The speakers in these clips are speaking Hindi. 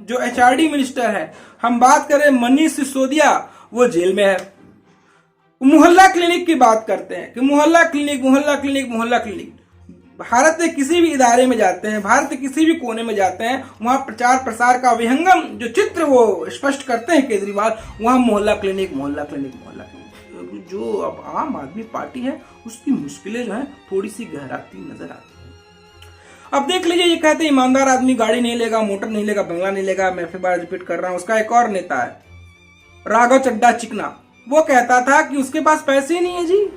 जो HRD मिनिस्टर है, हम बात करें मनीष सिसोदिया, वो जेल में है। मोहल्ला क्लिनिक की बात करते हैं कि मोहल्ला क्लिनिक, मोहल्ला क्लिनिक, मोहल्ला क्लिनिक। भारत के किसी भी इदारे में जाते हैं, भारत के किसी भी कोने में जाते हैं, वहां प्रचार प्रसार का विहंगम जो चित्र वो स्पष्ट करते हैं केजरीवाल, वहां मोहल्ला क्लिनिक, मोहल्ला क्लिनिक, मोहल्ला क्लिनिक। जो अब आम आदमी पार्टी है उसकी मुश्किलें जो है थोड़ी सी गहराती नजर आती है। अब देख लीजिए, ये कहते हैं ईमानदार आदमी गाड़ी नहीं लेगा, मोटर नहीं लेगा, बंगला नहीं लेगा। मैं फिर बार रिपीट कर रहा हूं, उसका एक और नेता है राघव चड्ढा चिकना, वो कहता था कि उसके पास पैसे ही नहीं है जी।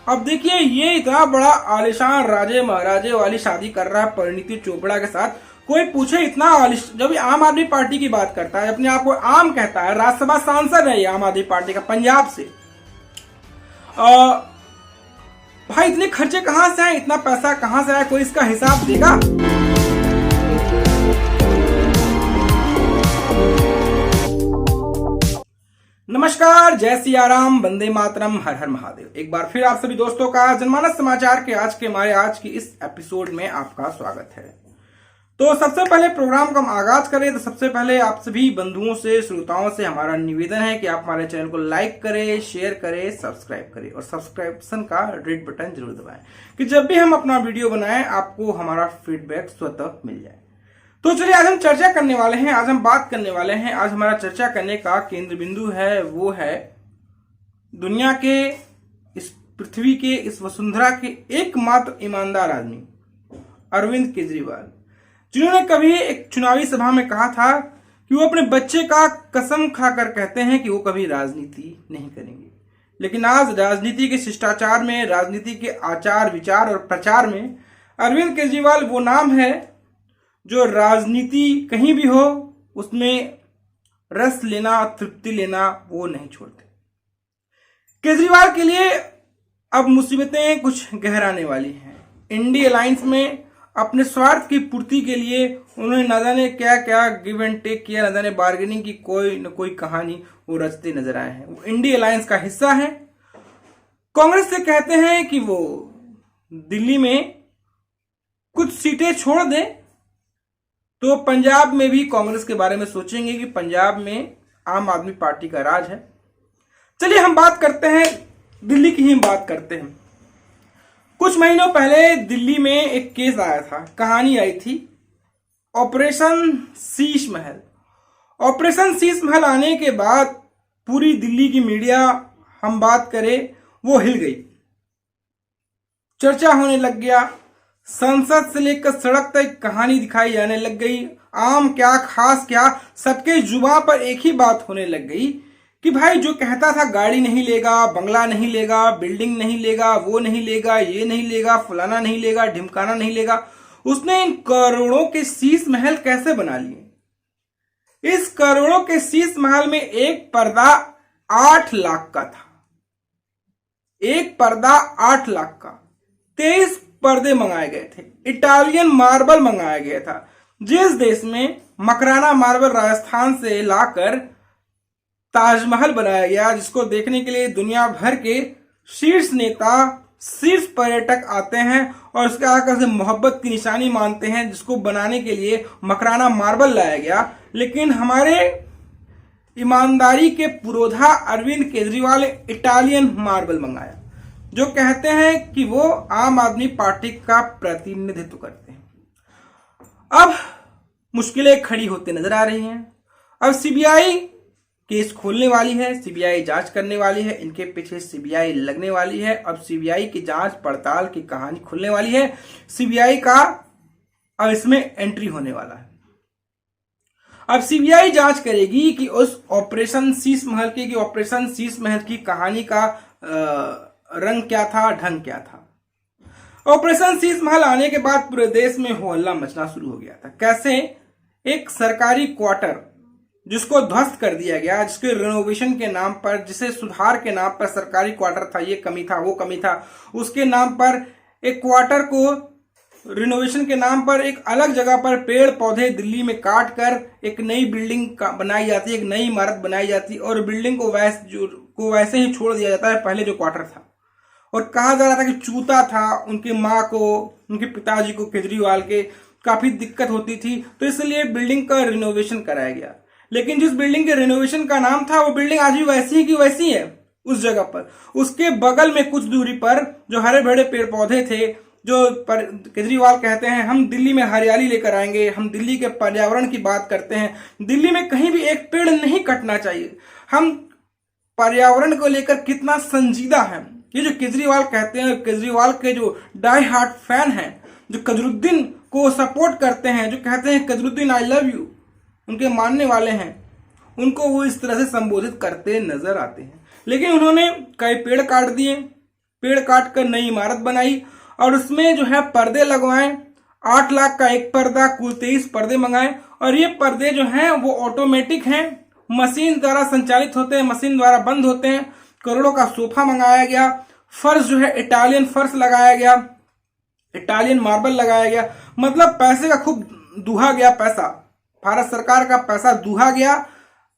अब देखिए, ये इतना बड़ा आलिशान राजे महाराजे वाली शादी कर रहा है परिणीति चोपड़ा के साथ। कोई पूछे इतना जब आम आदमी पार्टी की बात करता है, अपने आप को आम कहता है, राज्यसभा सांसद है ये आम आदमी पार्टी का पंजाब से। भाई इतने खर्चे कहां से आए, इतना पैसा कहां से आया, कोई इसका हिसाब देगा? नमस्कार, जय सिया राम, वंदे मातरम, हर हर महादेव। एक बार फिर आप सभी दोस्तों का जनमानस समाचार के आज की इस एपिसोड में आपका स्वागत है। तो सबसे पहले प्रोग्राम का हम आगाज करें तो सबसे पहले आप सभी बंधुओं से, श्रोताओं से हमारा निवेदन है कि आप हमारे चैनल को लाइक करें, शेयर करें, सब्सक्राइब करें और सब्सक्रिप्शन का रेड बटन जरूर दबाएं कि जब भी हम अपना वीडियो बनाएं आपको हमारा फीडबैक स्वतः मिल जाए। तो चलिए, आज हम चर्चा करने वाले हैं, आज हम बात करने वाले हैं, आज हमारा चर्चा करने का केंद्र बिंदु है वो है दुनिया के, इस पृथ्वी के, इस वसुंधरा के एकमात्र ईमानदार आदमी अरविंद केजरीवाल, जिन्होंने कभी एक चुनावी सभा में कहा था कि वो अपने बच्चे का कसम खाकर कहते हैं कि वो कभी राजनीति नहीं करेंगे। लेकिन आज राजनीति के शिष्टाचार में, राजनीति के आचार विचार और प्रचार में अरविंद केजरीवाल वो नाम है जो राजनीति कहीं भी हो उसमें रस लेना, तृप्ति लेना वो नहीं छोड़ते। केजरीवाल के लिए अब मुसीबतें कुछ गहराने वाली हैं। इंडी अलायंस में अपने स्वार्थ की पूर्ति के लिए उन्होंने न जाने क्या क्या गिव एंड टेक किया, न जाने बार्गेनिंग की कोई न कोई कहानी वो रचते नजर आए हैं। वो इंडी अलायंस का हिस्सा है। कांग्रेस से कहते हैं कि वो दिल्ली में कुछ सीटें छोड़ दें तो पंजाब में भी कांग्रेस के बारे में सोचेंगे कि पंजाब में आम आदमी पार्टी का राज है। चलिए हम बात करते हैं, दिल्ली की ही बात करते हैं। कुछ महीनों पहले दिल्ली में एक केस आया था, कहानी आई थी ऑपरेशन शीश महल। ऑपरेशन शीश महल आने के बाद पूरी दिल्ली की मीडिया, हम बात करें, वो हिल गई, चर्चा होने लग गया। संसद से लेकर सड़क तक कहानी दिखाई जाने लग गई। आम क्या खास क्या, सबके जुबान पर एक ही बात होने लग गई कि भाई जो कहता था गाड़ी नहीं लेगा, बंगला नहीं लेगा, बिल्डिंग नहीं लेगा, वो नहीं लेगा, ये नहीं लेगा, फलाना नहीं लेगा, ढिमकाना नहीं लेगा, उसने इन करोड़ों के शीश महल कैसे बना लिए? इस करोड़ों के शीश महल में एक पर्दा 8 लाख का था, एक पर्दा 8 लाख का, 23 पर्दे मंगाए गए थे, इटालियन मार्बल मंगाया गया था। जिस देश में मकराना मार्बल राजस्थान से लाकर ताजमहल बनाया गया, जिसको देखने के लिए दुनिया भर के शीर्ष नेता, शीर्ष पर्यटक आते हैं और उसके आकर से मोहब्बत की निशानी मानते हैं, जिसको बनाने के लिए मकराना मार्बल लाया गया। लेकिन हमारे ईमानदारी के पुरोधा अरविंद केजरीवाल ने इटालियन मार्बल मंगाया, जो कहते हैं कि वो आम आदमी पार्टी का प्रतिनिधित्व करते हैं। अब मुश्किलें खड़ी होते नजर आ रही हैं। अब सीबीआई केस खोलने वाली है, सीबीआई जांच करने वाली है, इनके पीछे सीबीआई लगने वाली है। अब सीबीआई की जांच पड़ताल की कहानी खुलने वाली है। सीबीआई का अब इसमें एंट्री होने वाला है। अब सीबीआई जांच करेगी कि उस ऑपरेशन शीश महल की, ऑपरेशन शीश महल की कहानी का रंग क्या था, ढंग क्या था। ऑपरेशन शीश महल आने के बाद पूरे देश में हो हल्ला मचना शुरू हो गया था। कैसे? एक सरकारी क्वार्टर जिसको ध्वस्त कर दिया गया, जिसके रिनोवेशन के नाम पर, जिसे सुधार के नाम पर सरकारी क्वार्टर था, ये कमी था, वो कमी था, उसके नाम पर एक क्वार्टर को रिनोवेशन के नाम पर एक अलग जगह पर पेड़ पौधे दिल्ली में काट कर एक नई बिल्डिंग बनाई जाती, एक नई इमारत बनाई जाती और बिल्डिंग को वैसे ही छोड़ दिया जाता है पहले जो क्वार्टर था। और कहा जा रहा था कि चूता था, उनकी माँ को, उनके पिताजी को, केजरीवाल के काफी दिक्कत होती थी, तो इसलिए बिल्डिंग का रिनोवेशन कराया गया। लेकिन जिस बिल्डिंग के रिनोवेशन का नाम था वो बिल्डिंग आज भी वैसी ही की वैसी है उस जगह पर। उसके बगल में कुछ दूरी पर जो हरे भरे पेड़ पौधे थे, जो केजरीवाल कहते हैं हम दिल्ली में हरियाली लेकर आएंगे, हम दिल्ली के पर्यावरण की बात करते हैं, दिल्ली में कहीं भी एक पेड़ नहीं कटना चाहिए, हम पर्यावरण को लेकर कितना संजीदा है। ये जो केजरीवाल कहते हैं, केजरीवाल के जो डाई हार्ट फैन हैं, जो कजरुद्दीन को सपोर्ट करते हैं, जो कहते हैं कजरुद्दीन आई लव यू, उनके मानने वाले हैं, उनको वो इस तरह से संबोधित करते नजर आते हैं। लेकिन उन्होंने कई पेड़ काट दिए, पेड़ काट कर नई इमारत बनाई और उसमें जो है पर्दे लगवाए। 8 लाख का एक पर्दा, कुल 23 पर्दे मंगाए। और ये पर्दे जो हैं वो ऑटोमेटिक हैं, मशीन द्वारा संचालित होते हैं, मशीन द्वारा बंद होते हैं। करोड़ों का सोफा मंगाया गया। फर्श जो है इटालियन फर्श लगाया गया, इटालियन मार्बल लगाया गया। मतलब पैसे का खूब दूहा गया, पैसा भारत सरकार का पैसा दूहा गया,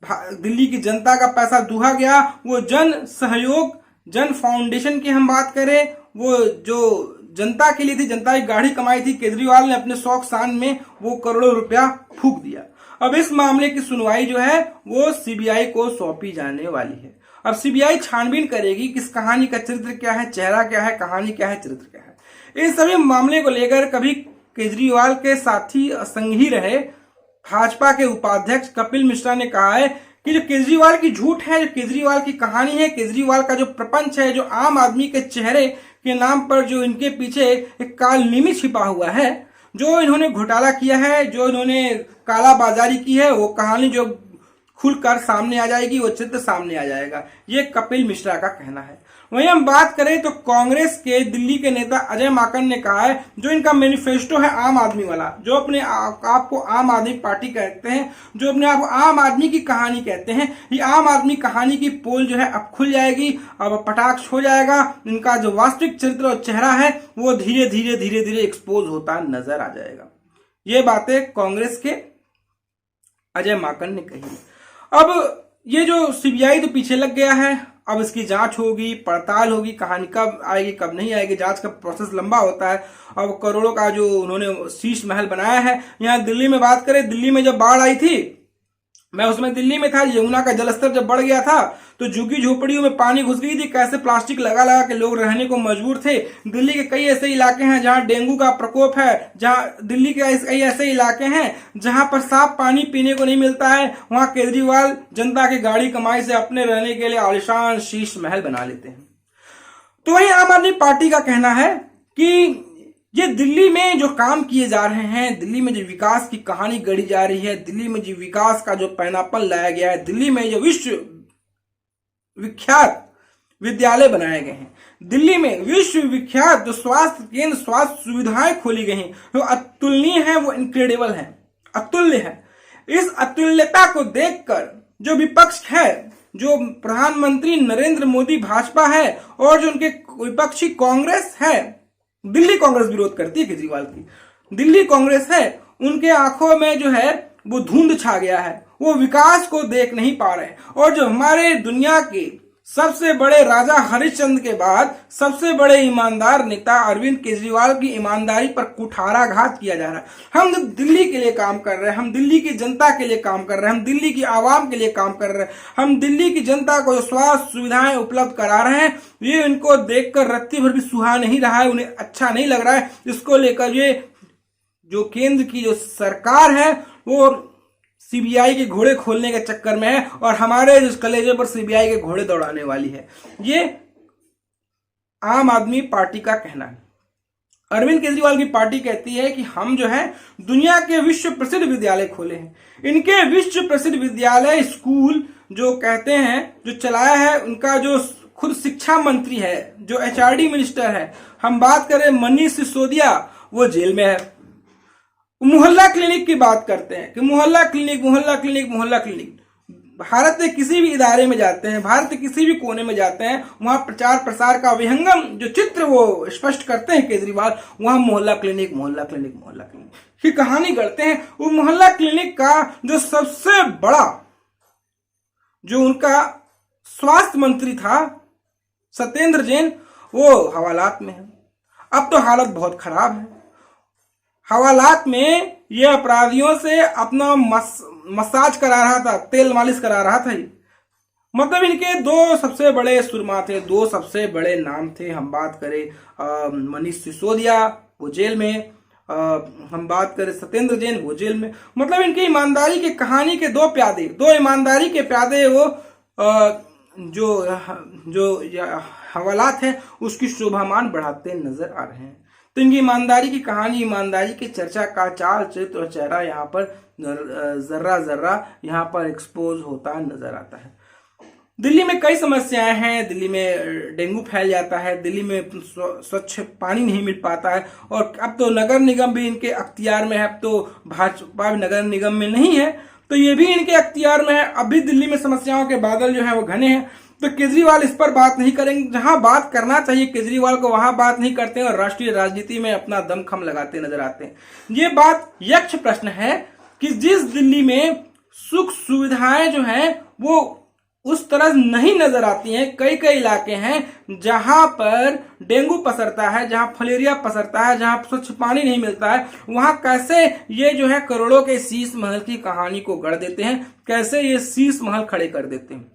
दिल्ली की जनता का पैसा दूहा गया। वो जन सहयोग, जन फाउंडेशन की हम बात करें, वो जो जनता के लिए थी, जनता की गाड़ी कमाई थी, केजरीवाल ने अपने शौक शान में वो करोड़ों रुपया फूंक दिया। अब इस मामले की सुनवाई जो है वो सीबीआई को सौंपी जाने वाली है। अब सीबीआई छानबीन करेगी कि इस कहानी का चरित्र क्या है, चेहरा क्या है, कहानी क्या है, चरित्र क्या है। इन सभी मामले को लेकर कभी केजरीवाल के साथी संगी रहे भाजपा के उपाध्यक्ष कपिल मिश्रा ने कहा है कि जो केजरीवाल की झूठ है, जो केजरीवाल की कहानी है, केजरीवाल का जो प्रपंच है, जो आम आदमी के चेहरे के नाम पर जो इनके पीछे एक कालनीमी छिपा हुआ है, जो इन्होंने घोटाला किया है, जो इन्होंने कालाबाजारी की है, वो कहानी जो खुलकर सामने आ जाएगी, वो चित्र सामने आ जाएगा। ये कपिल मिश्रा का कहना है। वहीं हम बात करें तो कांग्रेस के दिल्ली के नेता अजय माकन ने कहा है, जो इनका मैनिफेस्टो है आम आदमी वाला, जो अपने आप को आम आदमी पार्टी कहते हैं, जो अपने आप को आम आदमी की कहानी कहते हैं, ये आम आदमी कहानी की पोल जो है अब खुल जाएगी, अब पटाक्ष हो जाएगा। इनका जो वास्तविक चरित्र और चेहरा है वो धीरे धीरे धीरे धीरे एक्सपोज होता नजर आ जाएगा। ये बातें कांग्रेस के अजय माकन ने कही। अब ये जो सीबीआई तो पीछे लग गया है, अब इसकी जांच होगी, पड़ताल होगी, कहानी कब आएगी कब नहीं आएगी, जांच का प्रोसेस लंबा होता है। अब करोड़ों का जो उन्होंने शीश महल बनाया है, यहाँ दिल्ली में बात करें, दिल्ली में जब बाढ़ आई थी, मैं उसमें दिल्ली में था, यमुना का जलस्तर जब बढ़ गया था तो झुग्गी झोपड़ियों में पानी घुस गई थी, कैसे प्लास्टिक लगा लगा के लोग रहने को मजबूर थे। दिल्ली के कई ऐसे इलाके हैं जहां डेंगू का प्रकोप है, जहां दिल्ली के कई ऐसे इलाके हैं जहां पर साफ पानी पीने को नहीं मिलता है। वहां केजरीवाल जनता की गाड़ी कमाई से अपने रहने के लिए आलिशान शीश महल बना लेते हैं। तो वहीं आम आदमी पार्टी का कहना है कि ये दिल्ली में जो काम किए जा रहे हैं, दिल्ली में जो विकास की कहानी गढ़ी जा रही है, दिल्ली में जो विकास का जो पैनापन लाया गया है, दिल्ली में जो विश्व विख्यात विद्यालय बनाए गए हैं, दिल्ली में विश्व विख्यात जो स्वास्थ्य केंद्र, स्वास्थ्य सुविधाएं खोली गई हैं, वो अतुलनीय है, वो इनक्रेडिबल है, अतुल्य है। इस अतुल्यता को देखकर जो विपक्ष है, जो प्रधानमंत्री नरेंद्र मोदी भाजपा है और जो उनके विपक्षी कांग्रेस है, दिल्ली कांग्रेस विरोध करती है केजरीवाल की, दिल्ली कांग्रेस है, उनके आंखों में जो है वो धुंध छा गया है, वो विकास को देख नहीं पा रहे। और जो हमारे दुनिया के सबसे बड़े राजा हरिश्चंद्र के बाद सबसे बड़े ईमानदार नेता अरविंद केजरीवाल की ईमानदारी पर कुठाराघात किया जा रहा है। हम दिल्ली के लिए काम कर रहे हैं, हम दिल्ली की जनता के लिए काम कर रहे हैं, हम दिल्ली की आवाम के लिए काम कर रहे हैं, हम दिल्ली की जनता को जो स्वास्थ्य सुविधाएं उपलब्ध करा रहे हैं, ये इनको देखकर रत्ती भर भी सुहा नहीं रहा है, उन्हें अच्छा नहीं लग रहा है। इसको लेकर ये जो केंद्र की जो सरकार है वो सीबीआई के घोड़े खोलने के चक्कर में है और हमारे इस कलेजे पर सीबीआई के घोड़े दौड़ाने वाली है। ये आम आदमी पार्टी का कहना है। अरविंद केजरीवाल की पार्टी कहती है कि हम जो है दुनिया के विश्व प्रसिद्ध विद्यालय खोले हैं। इनके विश्व प्रसिद्ध विद्यालय स्कूल जो कहते हैं, जो चलाया है, उनका जो खुद शिक्षा मंत्री है, जो एचआरडी मिनिस्टर है, हम बात करें मनीष सिसोदिया, वो जेल में है। मोहल्ला क्लिनिक की बात करते हैं कि मोहल्ला क्लिनिक, मोहल्ला क्लिनिक, मोहल्ला क्लिनिक। भारत के किसी भी इदारे में जाते हैं, भारत के किसी भी कोने में जाते हैं, वहां प्रचार प्रसार का विहंगम जो चित्र वो स्पष्ट करते हैं केजरीवाल, वहां मोहल्ला क्लिनिक, मोहल्ला क्लिनिक, मोहल्ला क्लिनिक की कहानी करते हैं। वो मोहल्ला क्लिनिक का जो सबसे बड़ा जो उनका स्वास्थ्य मंत्री था सत्येंद्र जैन, वो हवालात में है। अब तो हालत बहुत खराब है, हवालात में ये अपराधियों से अपना मसाज करा रहा था, तेल मालिश करा रहा था। मतलब इनके दो सबसे बड़े सुरमा थे, दो सबसे बड़े नाम थे। हम बात करें मनीष सिसोदिया, वो जेल में, हम बात करें सत्येंद्र जैन, वो जेल में। मतलब इनकी ईमानदारी की कहानी के दो प्यादे, दो ईमानदारी के प्यादे वो जो हवालात है उसकी शोभामान बढ़ाते नजर आ रहे हैं। तो इनकी ईमानदारी की कहानी, ईमानदारी की चर्चा का चाल चरित्र और चेहरा यहाँ पर जर्रा जर्रा यहाँ पर एक्सपोज होता नजर आता है। दिल्ली में कई समस्याएं हैं, दिल्ली में डेंगू फैल जाता है, दिल्ली में स्वच्छ पानी नहीं मिल पाता है, और अब तो नगर निगम भी इनके अख्तियार में है। अब तो भाजपा नगर निगम में नहीं है तो ये भी इनके अख्तियार में है। अभी दिल्ली में समस्याओं के बादल जो है वो घने हैं। तो केजरीवाल इस पर बात नहीं करेंगे, जहां बात करना चाहिए केजरीवाल को वहां बात नहीं करते हैं और राष्ट्रीय राजनीति में अपना दमखम लगाते नजर आते हैं। ये बात यक्ष प्रश्न है कि जिस दिल्ली में सुख सुविधाएं जो हैं वो उस तरह नहीं नजर आती हैं, कई कई इलाके हैं जहां पर डेंगू पसरता है, जहां फलेरिया पसरता है, जहां स्वच्छ पानी नहीं मिलता है, वहां कैसे ये जो है करोड़ों के शीश महल की कहानी को गढ़ देते हैं, कैसे ये शीश महल खड़े कर देते हैं।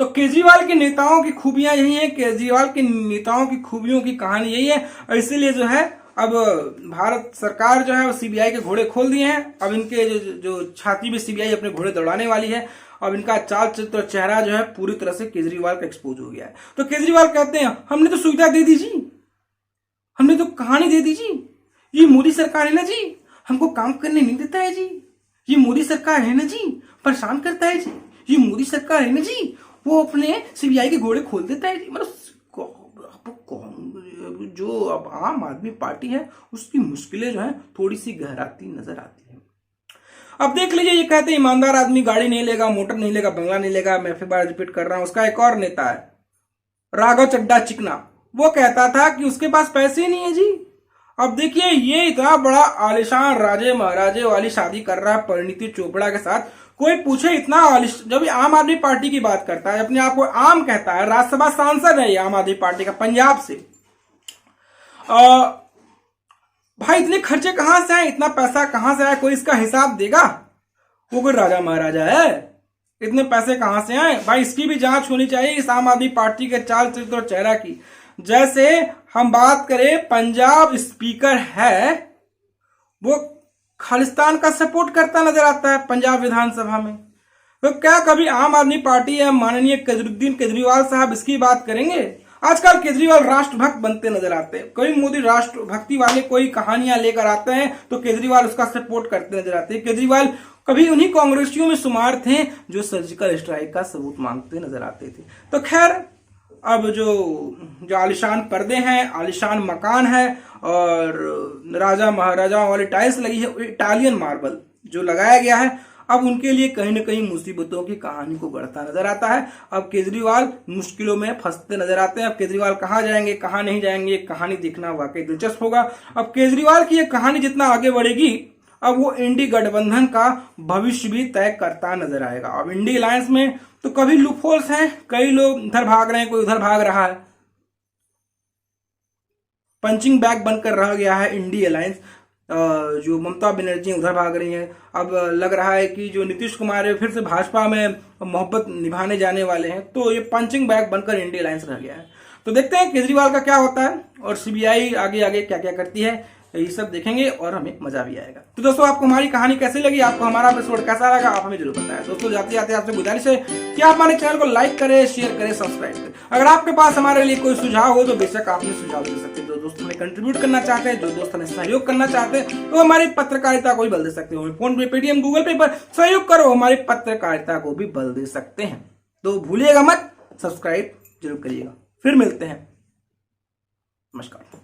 तो केजरीवाल के नेताओं की खूबियां यही है, केजरीवाल के नेताओं की खूबियों की कहानी यही है। इसीलिए जो है अब भारत सरकार जो है वो सीबीआई के घोड़े खोल दिए हैं। अब इनके जो छाती में सीबीआई अपने घोड़े दौड़ाने वाली है। अब इनका चाल चित्र और चेहरा जो है पूरी तरह से केजरीवाल का एक्सपोज हो गया है। तो केजरीवाल कहते हैं हमने तो सुविधा दे दी जी, हमने तो कहानी दे दी जी, ये मोदी सरकार है ना जी, हमको काम करने नहीं देता है जी, ये मोदी सरकार है ना जी, परेशान करता है जी, ये मोदी सरकार है ना जी, वो अपने सीबीआई के घोड़े खोल देता है जी। मतलब जो अब आम आदमी पार्टी है उसकी मुश्किलें जो है थोड़ी सी गहराती नजर आती है। अब देख लीजिए, ये कहते हैं ईमानदार आदमी गाड़ी नहीं लेगा, मोटर नहीं लेगा, बंगला नहीं लेगा। मैं फिर बार रिपीट कर रहा हूं, उसका एक और नेता है राघव चड्ढा चिकना, वो कहता था कि उसके पास पैसे ही नहीं है जी। अब देखिए, ये इतना बड़ा आलिशान राजे महाराजे वाली शादी कर रहा है परिणीति चोपड़ा के साथ। कोई पूछे इतना जब आम आदमी पार्टी की बात करता है, अपने आप को आम कहता है, राज्यसभा सांसद है ये आम आदमी पार्टी का पंजाब से। भाई इतने खर्चे कहां से आए, इतना पैसा कहां से आया, कोई इसका हिसाब देगा? वो कोई राजा महाराजा है, इतने पैसे कहां से आए? भाई इसकी भी जांच होनी चाहिए, इस आम आदमी पार्टी के चाल चरित्र और चेहरा की। जैसे हम बात करें, पंजाब स्पीकर है वो खालिस्तान का सपोर्ट करता नजर आता है पंजाब विधानसभा में। तो क्या कभी आम आदमी पार्टी या माननीय केजरीवाल साहब इसकी बात करेंगे? आजकल केजरीवाल राष्ट्रभक्त बनते नजर आते हैं। कोई मोदी राष्ट्रभक्ति वाले कोई कहानियां लेकर आते हैं तो केजरीवाल उसका सपोर्ट करते नजर आते हैं। केजरीवाल कभी उन्हीं कांग्रेसियों में शुमार थे जो सर्जिकल स्ट्राइक का सबूत मांगते नजर आते थे। तो खैर, अब जो आलिशान पर्दे हैं, आलिशान मकान है और राजा महाराजाओं वाली टाइल्स लगी है, इटालियन मार्बल जो लगाया गया है, अब उनके लिए कहीं न कहीं मुसीबतों की कहानी को गढ़ता नजर आता है। अब केजरीवाल मुश्किलों में फंसते नजर आते हैं। अब केजरीवाल कहाँ जाएंगे, कहाँ नहीं जाएंगे, कहानी देखना वाकई दिलचस्प होगा। अब केजरीवाल की ये कहानी जितना आगे बढ़ेगी, अब वो इंडी गठबंधन का भविष्य भी तय करता नजर आएगा। अब इंडी अलायंस में तो कभी लूपहोल्स हैं, कई लोग इधर भाग रहे हैं, कोई उधर भाग रहा है, पंचिंग बैग बनकर रह गया है इंडी अलायंस। जो ममता बनर्जी उधर भाग रही हैं। अब लग रहा है कि जो नीतीश कुमार है फिर से भाजपा में मोहब्बत निभाने जाने वाले हैं, तो ये पंचिंग बैग बनकर इंडी अलायंस रह गया है। तो देखते हैं केजरीवाल का क्या होता है और सीबीआई आगे आगे क्या क्या करती है, ये सब देखेंगे और हमें मजा भी आएगा। तो दोस्तों, आपको हमारी कहानी कैसी लगी, आपको हमारा एपिसोड कैसा लगा, आप हमें जरूर बताएं। दोस्तों, जाते जाते आपसे गुजारिश है कि आप हमारे चैनल को लाइक करें, शेयर करें, सब्सक्राइब करें। अगर आपके पास हमारे लिए कोई सुझाव हो तो बेशक आप हमें सुझाव दे सकते हैं। जो दोस्त हमें कंट्रीब्यूट करना चाहते हैं, जो दोस्त हमें सहयोग करना चाहते हैं, तो हमारी पत्रकारिता को भी बल दे सकते हो। फोन पे, पेटीएम, गूगल पे पर सहयोग करो, हमारी पत्रकारिता को भी बल दे सकते हैं। तो भूलिएगा मत, सब्सक्राइब जरूर करिएगा। फिर मिलते हैं, नमस्कार।